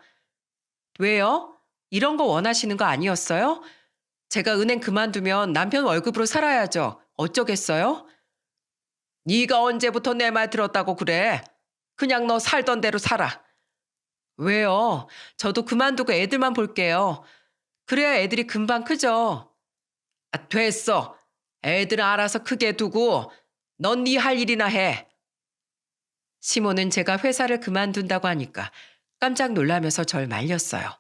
왜요? 이런 거 원하시는 거 아니었어요? 제가 은행 그만두면 남편 월급으로 살아야죠. 어쩌겠어요? 네가 언제부터 내 말 들었다고 그래? 그냥 너 살던 대로 살아. 왜요? 저도 그만두고 애들만 볼게요. 그래야 애들이 금방 크죠. 아, 됐어. 애들은 알아서 크게 두고 넌 네 할 일이나 해. 시모는 제가 회사를 그만둔다고 하니까 깜짝 놀라면서 절 말렸어요.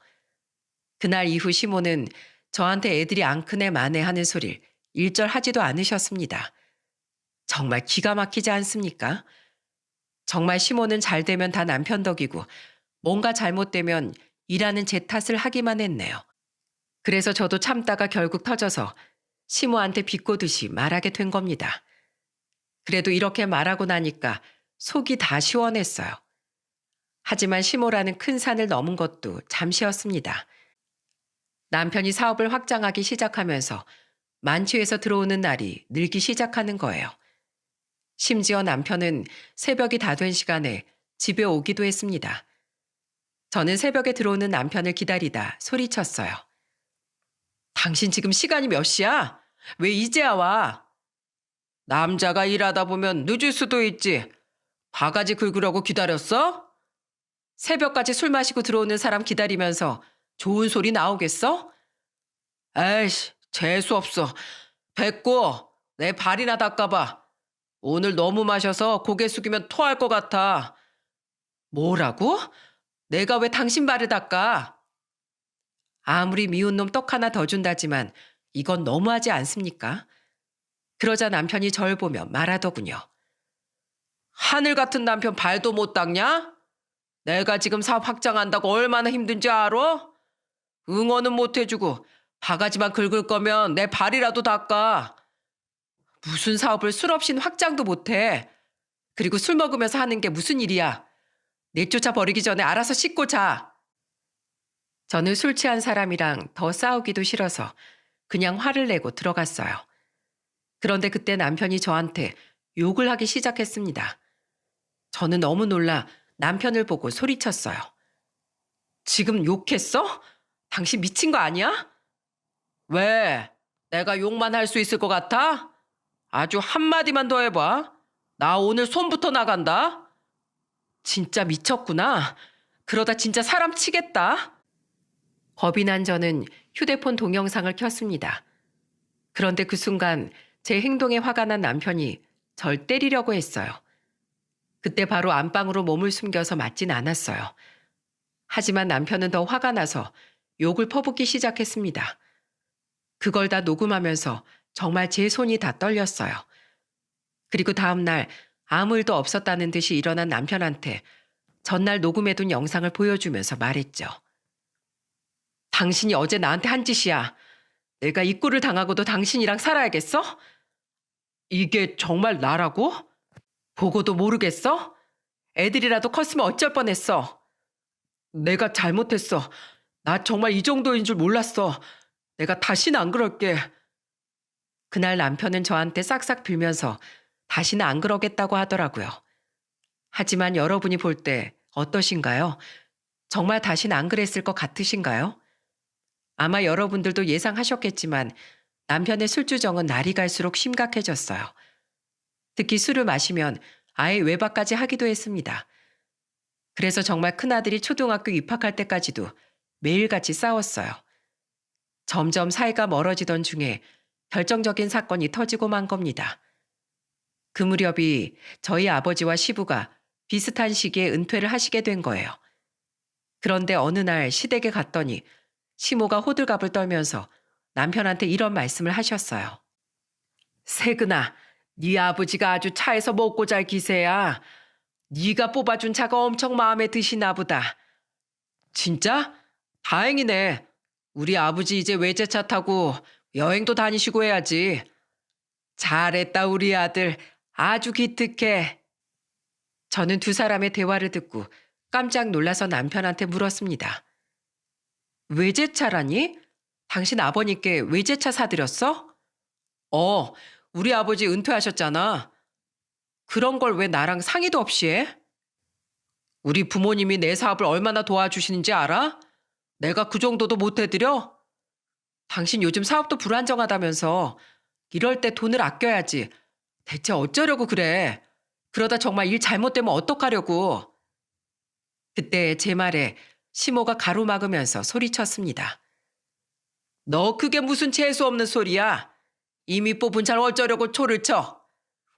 그날 이후 시모는 저한테 애들이 안 크네 마네 하는 소리를 일절 하지도 않으셨습니다. 정말 기가 막히지 않습니까? 정말 시모는 잘 되면 다 남편 덕이고 뭔가 잘못되면 일하는 제 탓을 하기만 했네요. 그래서 저도 참다가 결국 터져서 시모한테 비꼬듯이 말하게 된 겁니다. 그래도 이렇게 말하고 나니까 속이 다 시원했어요. 하지만 시모라는 큰 산을 넘은 것도 잠시였습니다. 남편이 사업을 확장하기 시작하면서 만취해서 들어오는 날이 늘기 시작하는 거예요. 심지어 남편은 새벽이 다 된 시간에 집에 오기도 했습니다. 저는 새벽에 들어오는 남편을 기다리다 소리쳤어요. 당신 지금 시간이 몇 시야? 왜 이제야 와? 남자가 일하다 보면 늦을 수도 있지. 바가지 긁으려고 기다렸어? 새벽까지 술 마시고 들어오는 사람 기다리면서 좋은 소리 나오겠어? 에이씨, 재수없어. 됐고, 내 발이나 닦아봐. 오늘 너무 마셔서 고개 숙이면 토할 것 같아. 뭐라고? 내가 왜 당신 발을 닦아? 아무리 미운 놈 떡 하나 더 준다지만 이건 너무하지 않습니까? 그러자 남편이 절 보며 말하더군요. 하늘 같은 남편 발도 못 닦냐? 내가 지금 사업 확장한다고 얼마나 힘든지 알아? 응원은 못 해주고 바가지만 긁을 거면 내 발이라도 닦아. 무슨 사업을 술 없이는 확장도 못 해. 그리고 술 먹으면서 하는 게 무슨 일이야. 내쫓아 버리기 전에 알아서 씻고 자. 저는 술 취한 사람이랑 더 싸우기도 싫어서 그냥 화를 내고 들어갔어요. 그런데 그때 남편이 저한테 욕을 하기 시작했습니다. 저는 너무 놀라 남편을 보고 소리쳤어요. 지금 욕했어? 당신 미친 거 아니야? 왜? 내가 욕만 할 수 있을 것 같아? 아주 한마디만 더 해봐. 나 오늘 손부터 나간다. 진짜 미쳤구나. 그러다 진짜 사람 치겠다. 겁이 난 저는 휴대폰 동영상을 켰습니다. 그런데 그 순간 제 행동에 화가 난 남편이 절 때리려고 했어요. 그때 바로 안방으로 몸을 숨겨서 맞진 않았어요. 하지만 남편은 더 화가 나서 욕을 퍼붓기 시작했습니다. 그걸 다 녹음하면서 정말 제 손이 다 떨렸어요. 그리고 다음 날 아무 일도 없었다는 듯이 일어난 남편한테 전날 녹음해둔 영상을 보여주면서 말했죠. 당신이 어제 나한테 한 짓이야. 내가 이 꼴을 당하고도 당신이랑 살아야겠어? 이게 정말 나라고? 보고도 모르겠어? 애들이라도 컸으면 어쩔 뻔했어. 내가 잘못했어. 나 정말 이 정도인 줄 몰랐어. 내가 다시는 안 그럴게. 그날 남편은 저한테 싹싹 빌면서 다시는 안 그러겠다고 하더라고요. 하지만 여러분이 볼 때 어떠신가요? 정말 다시는 안 그랬을 것 같으신가요? 아마 여러분들도 예상하셨겠지만 남편의 술주정은 날이 갈수록 심각해졌어요. 특히 술을 마시면 아예 외박까지 하기도 했습니다. 그래서 정말 큰아들이 초등학교 입학할 때까지도 매일같이 싸웠어요. 점점 사이가 멀어지던 중에 결정적인 사건이 터지고 만 겁니다. 그 무렵이 저희 아버지와 시부가 비슷한 시기에 은퇴를 하시게 된 거예요. 그런데 어느 날 시댁에 갔더니 시모가 호들갑을 떨면서 남편한테 이런 말씀을 하셨어요. 세근아, 네 아버지가 아주 차에서 먹고 잘 기세야. 네가 뽑아준 차가 엄청 마음에 드시나 보다. 진짜? 다행이네. 우리 아버지 이제 외제차 타고 여행도 다니시고 해야지. 잘했다 우리 아들. 아주 기특해. 저는 두 사람의 대화를 듣고 깜짝 놀라서 남편한테 물었습니다. 외제차라니? 당신 아버님께 외제차 사드렸어? 우리 아버지 은퇴하셨잖아. 그런 걸 왜 나랑 상의도 없이 해? 우리 부모님이 내 사업을 얼마나 도와주시는지 알아? 내가 그 정도도 못 해드려? 당신 요즘 사업도 불안정하다면서 이럴 때 돈을 아껴야지. 대체 어쩌려고 그래? 그러다 정말 일 잘못되면 어떡하려고? 그때 제 말에 시모가 가로막으면서 소리쳤습니다. 너 그게 무슨 재수 없는 소리야? 이미 뽑은 차를 어쩌려고 초를 쳐?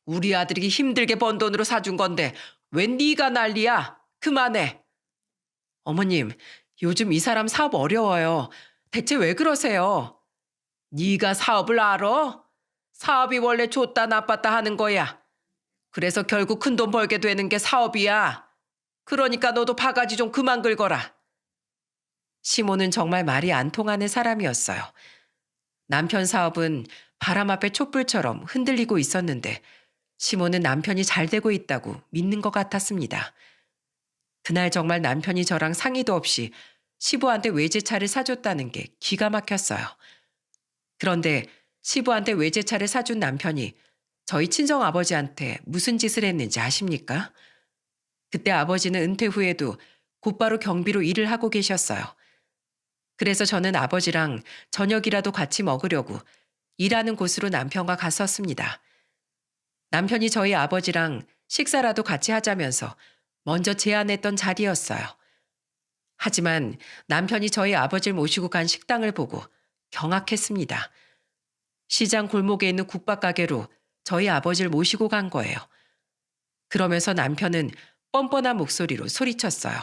우리 아들이 힘들게 번 돈으로 사준 건데 왜 네가 난리야? 그만해. 어머님, 요즘 이 사람 사업 어려워요. 대체 왜 그러세요? 네가 사업을 알아? 사업이 원래 좋다 나빴다 하는 거야. 그래서 결국 큰 돈 벌게 되는 게 사업이야. 그러니까 너도 바가지 좀 그만 긁어라. 시모는 정말 말이 안 통하는 사람이었어요. 남편 사업은 바람 앞에 촛불처럼 흔들리고 있었는데 시모는 남편이 잘 되고 있다고 믿는 것 같았습니다. 그날 정말 남편이 저랑 상의도 없이 시부한테 외제차를 사줬다는 게 기가 막혔어요. 그런데 시부한테 외제차를 사준 남편이 저희 친정아버지한테 무슨 짓을 했는지 아십니까? 그때 아버지는 은퇴 후에도 곧바로 경비로 일을 하고 계셨어요. 그래서 저는 아버지랑 저녁이라도 같이 먹으려고 일하는 곳으로 남편과 갔었습니다. 남편이 저희 아버지랑 식사라도 같이 하자면서 먼저 제안했던 자리였어요. 하지만 남편이 저희 아버지를 모시고 간 식당을 보고 경악했습니다. 시장 골목에 있는 국밥 가게로 저희 아버지를 모시고 간 거예요. 그러면서 남편은 뻔뻔한 목소리로 소리쳤어요.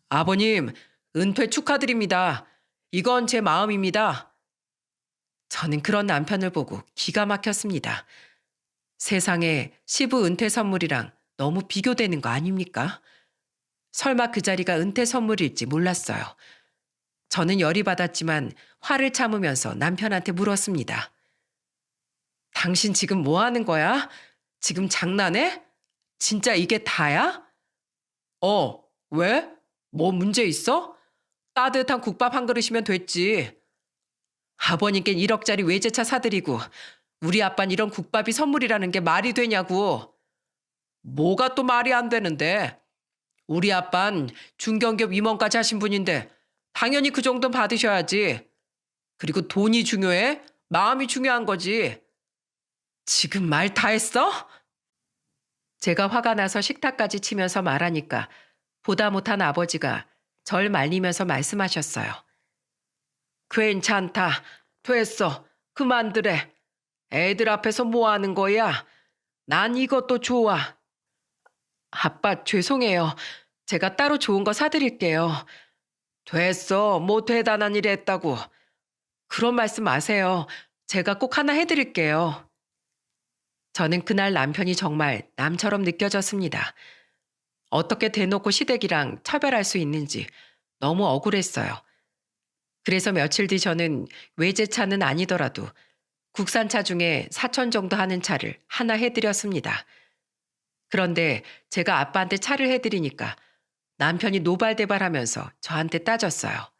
아버님, 은퇴 축하드립니다. 이건 제 마음입니다. 저는 그런 남편을 보고 기가 막혔습니다. 세상에 시부 은퇴 선물이랑 너무 비교되는 거 아닙니까? 설마 그 자리가 은퇴 선물일지 몰랐어요. 저는 열이 받았지만 화를 참으면서 남편한테 물었습니다. 당신 지금 뭐 하는 거야? 지금 장난해? 진짜 이게 다야? 왜? 뭐 문제 있어? 따뜻한 국밥 한 그릇이면 됐지. 아버님께는 1억짜리 외제차 사드리고 우리 아빠는 이런 국밥이 선물이라는 게 말이 되냐고. 뭐가 또 말이 안 되는데. 우리 아빠는 중견기업 임원까지 하신 분인데 당연히 그 정도는 받으셔야지. 그리고 돈이 중요해? 마음이 중요한 거지. 지금 말 다 했어? 제가 화가 나서 식탁까지 치면서 말하니까 보다 못한 아버지가 절 말리면서 말씀하셨어요. 괜찮다. 됐어. 그만두래. 애들 앞에서 뭐 하는 거야? 난 이것도 좋아. 아빠, 죄송해요. 제가 따로 좋은 거 사드릴게요. 됐어. 뭐 대단한 일 했다고. 그런 말씀 마세요. 제가 꼭 하나 해드릴게요. 저는 그날 남편이 정말 남처럼 느껴졌습니다. 어떻게 대놓고 시댁이랑 차별할 수 있는지 너무 억울했어요. 그래서 며칠 뒤 저는 외제차는 아니더라도 국산차 중에 4천 정도 하는 차를 하나 해드렸습니다. 그런데 제가 아빠한테 차를 해드리니까 남편이 노발대발하면서 저한테 따졌어요.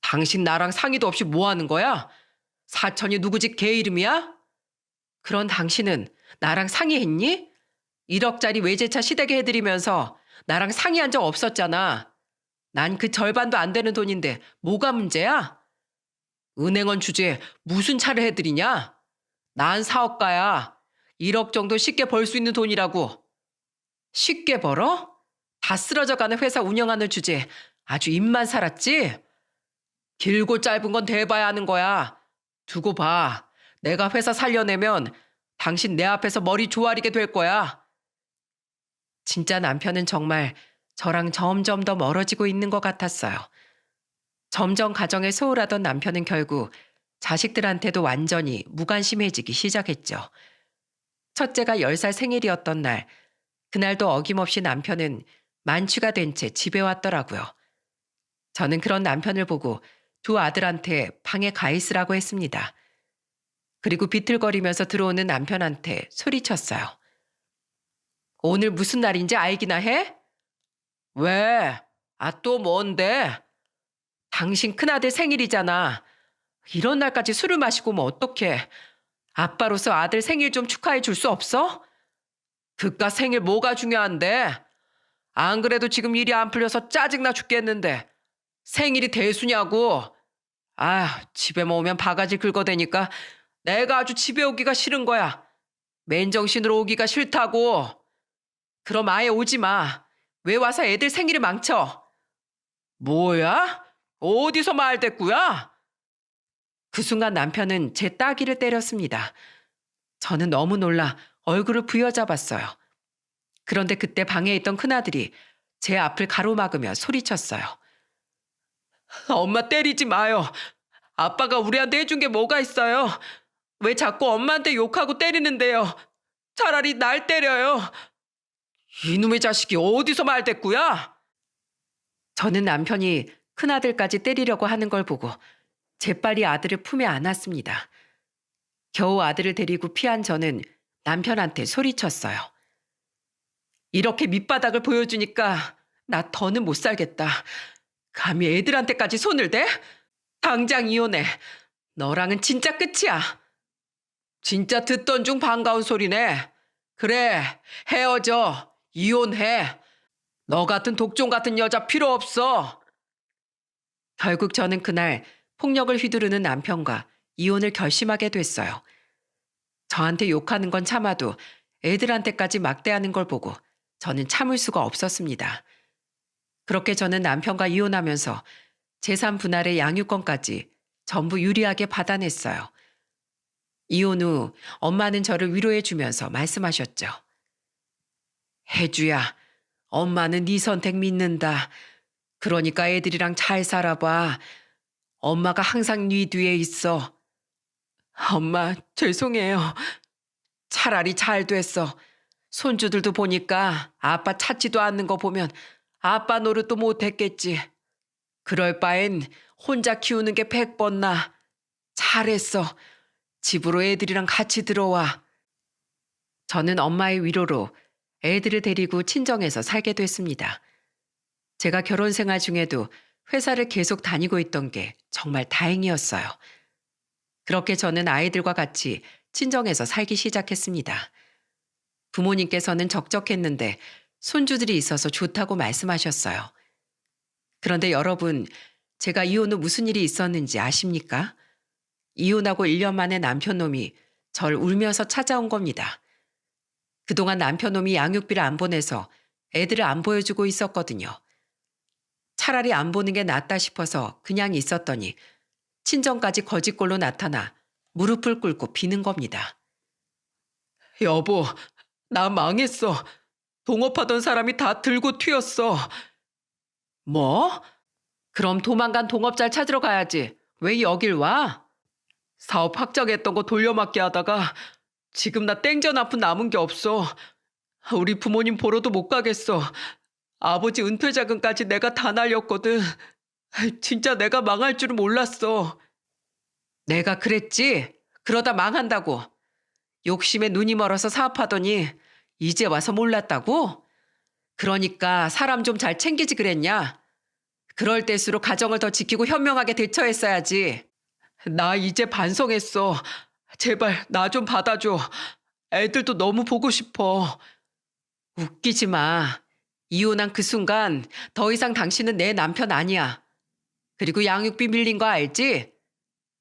당신 나랑 상의도 없이 뭐 하는 거야? 사천이 누구 집 개 이름이야? 그런 당신은 나랑 상의했니? 1억짜리 외제차 시댁에 해드리면서 나랑 상의한 적 없었잖아. 난 그 절반도 안 되는 돈인데 뭐가 문제야? 은행원 주제에 무슨 차를 해드리냐? 난 사업가야. 1억 정도 쉽게 벌 수 있는 돈이라고. 쉽게 벌어? 다 쓰러져가는 회사 운영하는 주제에 아주 입만 살았지? 길고 짧은 건 대봐야 하는 거야. 두고 봐. 내가 회사 살려내면 당신 내 앞에서 머리 조아리게 될 거야. 진짜 남편은 정말 저랑 점점 더 멀어지고 있는 것 같았어요. 점점 가정에 소홀하던 남편은 결국 자식들한테도 완전히 무관심해지기 시작했죠. 첫째가 10살 생일이었던 날, 그날도 어김없이 남편은 만취가 된 채 집에 왔더라고요. 저는 그런 남편을 보고 두 아들한테 방에 가 있으라고 했습니다. 그리고 비틀거리면서 들어오는 남편한테 소리쳤어요. 오늘 무슨 날인지 알기나 해? 왜? 아, 또 뭔데? 당신 큰아들 생일이잖아. 이런 날까지 술을 마시고 뭐 어떡해. 아빠로서 아들 생일 좀 축하해 줄 수 없어? 그깟 생일 뭐가 중요한데? 안 그래도 지금 일이 안 풀려서 짜증나 죽겠는데 생일이 대수냐고. 아, 집에만 오면 바가지 긁어대니까 내가 아주 집에 오기가 싫은 거야. 맨정신으로 오기가 싫다고. 그럼 아예 오지 마. 왜 와서 애들 생일을 망쳐? 뭐야? 어디서 말대꾸야? 그 순간 남편은 제 따귀를 때렸습니다. 저는 너무 놀라 얼굴을 부여잡았어요. 그런데 그때 방에 있던 큰아들이 제 앞을 가로막으며 소리쳤어요. 엄마 때리지 마요. 아빠가 우리한테 해준 게 뭐가 있어요? 왜 자꾸 엄마한테 욕하고 때리는데요? 차라리 날 때려요. 이놈의 자식이 어디서 말대꾸야? 저는 남편이 큰아들까지 때리려고 하는 걸 보고 재빨리 아들을 품에 안았습니다. 겨우 아들을 데리고 피한 저는 남편한테 소리쳤어요. 이렇게 밑바닥을 보여주니까 나 더는 못 살겠다. 감히 애들한테까지 손을 대? 당장 이혼해. 너랑은 진짜 끝이야. 진짜 듣던 중 반가운 소리네. 그래, 헤어져. 이혼해. 너 같은 독종 같은 여자 필요 없어. 결국 저는 그날 폭력을 휘두르는 남편과 이혼을 결심하게 됐어요. 저한테 욕하는 건 참아도 애들한테까지 막대하는 걸 보고 저는 참을 수가 없었습니다. 그렇게 저는 남편과 이혼하면서 재산 분할의 양육권까지 전부 유리하게 받아냈어요. 이혼 후 엄마는 저를 위로해 주면서 말씀하셨죠. 혜주야, 엄마는 네 선택 믿는다. 그러니까 애들이랑 잘 살아봐. 엄마가 항상 네 뒤에 있어. 엄마, 죄송해요. 차라리 잘 됐어. 손주들도 보니까 아빠 찾지도 않는 거 보면 아빠 노릇도 못했겠지. 그럴 바엔 혼자 키우는 게 100번 나. 잘했어. 집으로 애들이랑 같이 들어와. 저는 엄마의 위로로 애들을 데리고 친정에서 살게 됐습니다. 제가 결혼 생활 중에도 회사를 계속 다니고 있던 게 정말 다행이었어요. 그렇게 저는 아이들과 같이 친정에서 살기 시작했습니다. 부모님께서는 적적했는데 손주들이 있어서 좋다고 말씀하셨어요. 그런데 여러분, 제가 이혼 후 무슨 일이 있었는지 아십니까? 이혼하고 1년 만에 남편놈이 절 울면서 찾아온 겁니다. 그동안 남편놈이 양육비를 안 보내서 애들을 안 보여주고 있었거든요. 차라리 안 보는 게 낫다 싶어서 그냥 있었더니 친정까지 거짓골로 나타나 무릎을 꿇고 비는 겁니다. 여보, 나 망했어. 동업하던 사람이 다 들고 튀었어. 뭐? 그럼 도망간 동업자를 찾으러 가야지. 왜 여길 와? 사업 확정했던 거 돌려막기 하다가 지금 나 땡전 아픈 남은 게 없어. 우리 부모님 보러도 못 가겠어. 아버지 은퇴 자금까지 내가 다 날렸거든. 진짜 내가 망할 줄은 몰랐어. 내가 그랬지? 그러다 망한다고. 욕심에 눈이 멀어서 사업하더니 이제 와서 몰랐다고? 그러니까 사람 좀 잘 챙기지 그랬냐? 그럴 때일수록 가정을 더 지키고 현명하게 대처했어야지. 나 이제 반성했어. 제발 나 좀 받아줘. 애들도 너무 보고 싶어. 웃기지 마. 이혼한 그 순간 더 이상 당신은 내 남편 아니야. 그리고 양육비 밀린 거 알지?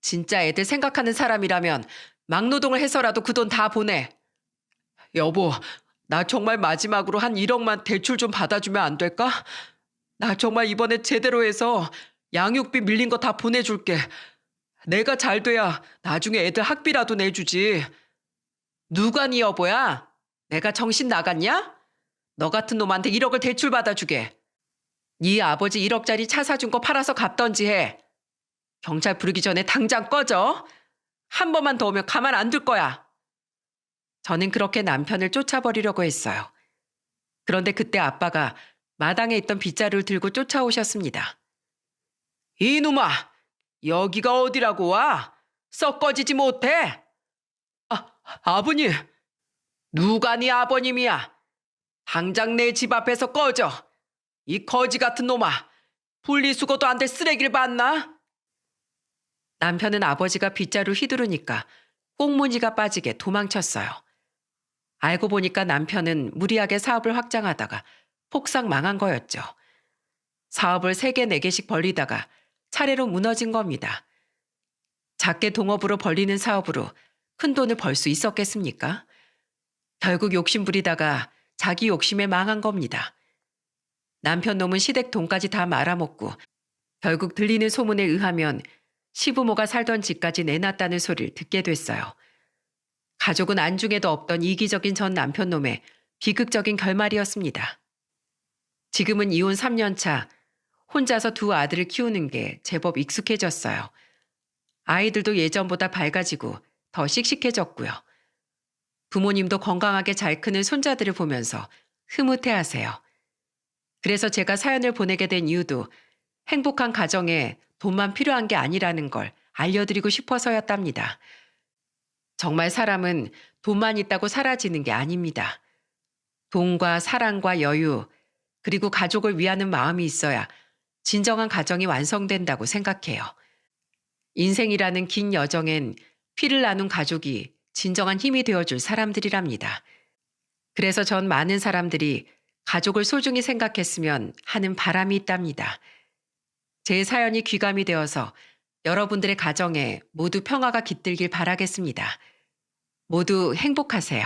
진짜 애들 생각하는 사람이라면 막노동을 해서라도 그 돈 다 보내. 여보, 나 정말 마지막으로 한 1억만 대출 좀 받아주면 안 될까? 나 정말 이번에 제대로 해서 양육비 밀린 거 다 보내줄게. 내가 잘 돼야 나중에 애들 학비라도 내주지. 누가 네 여보야? 내가 정신 나갔냐? 너 같은 놈한테 1억을 대출 받아주게. 네 아버지 1억짜리 차 사준 거 팔아서 갚던지 해. 경찰 부르기 전에 당장 꺼져. 한 번만 더 오면 가만 안 둘 거야. 저는 그렇게 남편을 쫓아버리려고 했어요. 그런데 그때 아빠가 마당에 있던 빗자루를 들고 쫓아오셨습니다. 이놈아, 여기가 어디라고 와? 썩 꺼지지 못해? 아버님. 누가 네 아버님이야? 당장 내 집 앞에서 꺼져. 이 거지 같은 놈아. 분리수거도 안 될 쓰레기를 봤나? 남편은 아버지가 빗자루 휘두르니까 꽁무니가 빠지게 도망쳤어요. 알고 보니까 남편은 무리하게 사업을 확장하다가 폭삭 망한 거였죠. 사업을 3개, 4개씩 벌리다가 차례로 무너진 겁니다. 작게 동업으로 벌리는 사업으로 큰 돈을 벌 수 있었겠습니까? 결국 욕심 부리다가 자기 욕심에 망한 겁니다. 남편 놈은 시댁 돈까지 다 말아먹고 결국 들리는 소문에 의하면 시부모가 살던 집까지 내놨다는 소리를 듣게 됐어요. 가족은 안중에도 없던 이기적인 전 남편 놈의 비극적인 결말이었습니다. 지금은 이혼 3년 차 혼자서 2 아들을 키우는 게 제법 익숙해졌어요. 아이들도 예전보다 밝아지고 더 씩씩해졌고요. 부모님도 건강하게 잘 크는 손자들을 보면서 흐뭇해하세요. 그래서 제가 사연을 보내게 된 이유도 행복한 가정에 돈만 필요한 게 아니라는 걸 알려드리고 싶어서였답니다. 정말 사람은 돈만 있다고 사라지는 게 아닙니다. 돈과 사랑과 여유, 그리고 가족을 위하는 마음이 있어야 진정한 가정이 완성된다고 생각해요. 인생이라는 긴 여정엔 피를 나눈 가족이 진정한 힘이 되어줄 사람들이랍니다. 그래서 전 많은 사람들이 가족을 소중히 생각했으면 하는 바람이 있답니다. 제 사연이 귀감이 되어서 여러분들의 가정에 모두 평화가 깃들길 바라겠습니다. 모두 행복하세요.